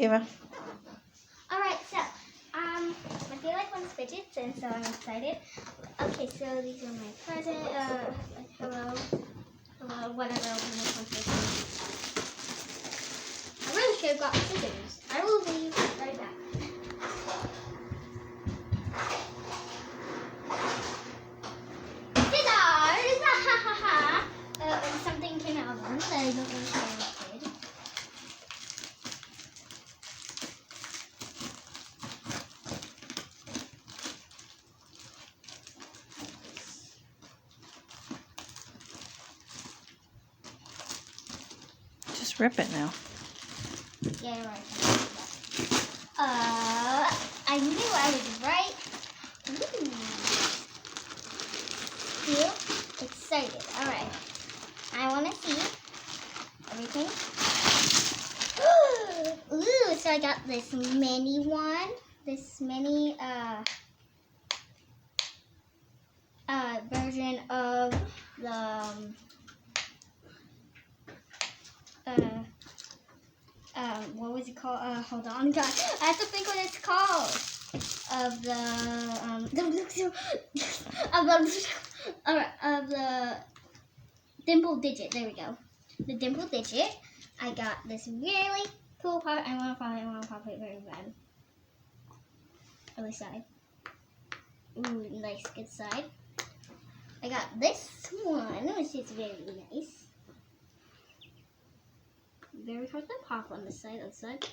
Eva. Alright, so, I feel like one's Fidgets, and so I'm excited. Okay, so these are my presents. Hello, whatever. I really should have got scissors. I will be right back. Scissors! Ha ha ha! Something came out of them that I don't understand what did. Just rip it now. Yeah, you're right. I knew I was right. Ooh. Feel excited. Alright. I want to see everything. Ooh, so I got this mini one. This mini version of the what was it called? Hold on, guys. I have to think what it's called. Of the of the dimple digit. There we go. The dimple digit. I got this really cool part. I want to pop it very bad. Other side. Ooh, nice, good side. I got this one, which is very nice. Very hard to pop on this side, outside.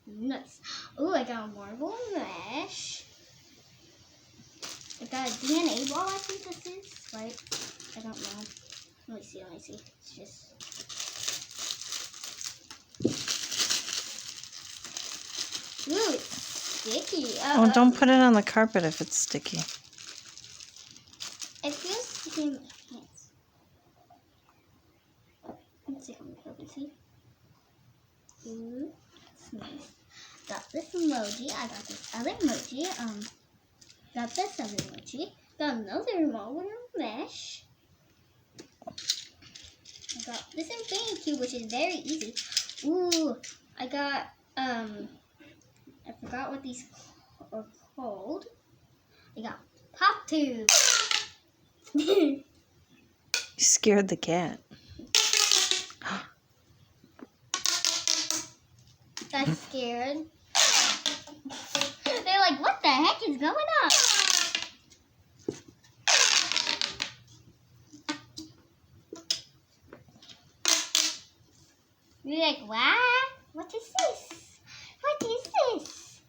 Nice. Oh, I got a marble mesh. I got a DNA ball, I think this is, right? I don't know. Let me see. It's just... Ooh, it's sticky. Oh, don't put it on the carpet if it's sticky. It feels sticky in my hands. Let's see on the carpet, see? Ooh, that's nice. Got this emoji. I got this other emoji. Got this other emoji. Got another marble mesh. I got this infinity cube, which is very easy. Ooh, I got I forgot what these are called. I got pop tube. You scared the cat. Got scared. They're like, what the heck is going on? You're like, what? What is this? What is this?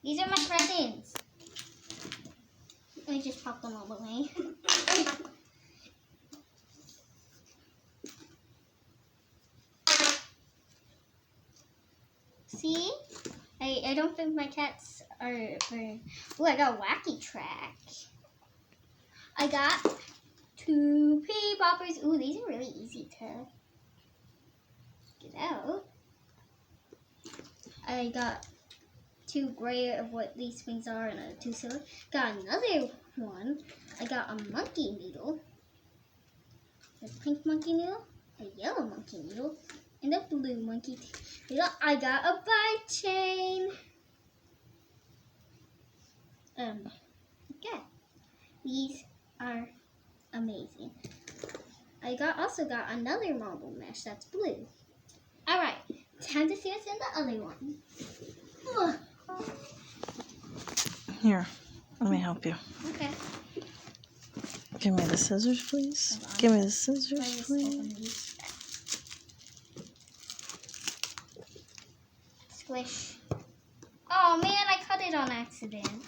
These are my presents. Let me just pop them all the way. See? I don't think my cats are very... Ooh, I got a wacky track. I got 2 pea poppers. Ooh, these are really easy to get out. I got 2 gray of what these things are and 2 silver. Got another one. I got a monkey needle. A pink monkey needle. A yellow monkey needle. And a blue monkey needle. I got a bike chain. Okay. These are amazing. I also got another marble mesh that's blue. Alright, time to see what's in the other one. Here, let me help you. Okay. Give me the scissors, please. Give me the scissors, please. Squish. Oh man, I cut it on accident.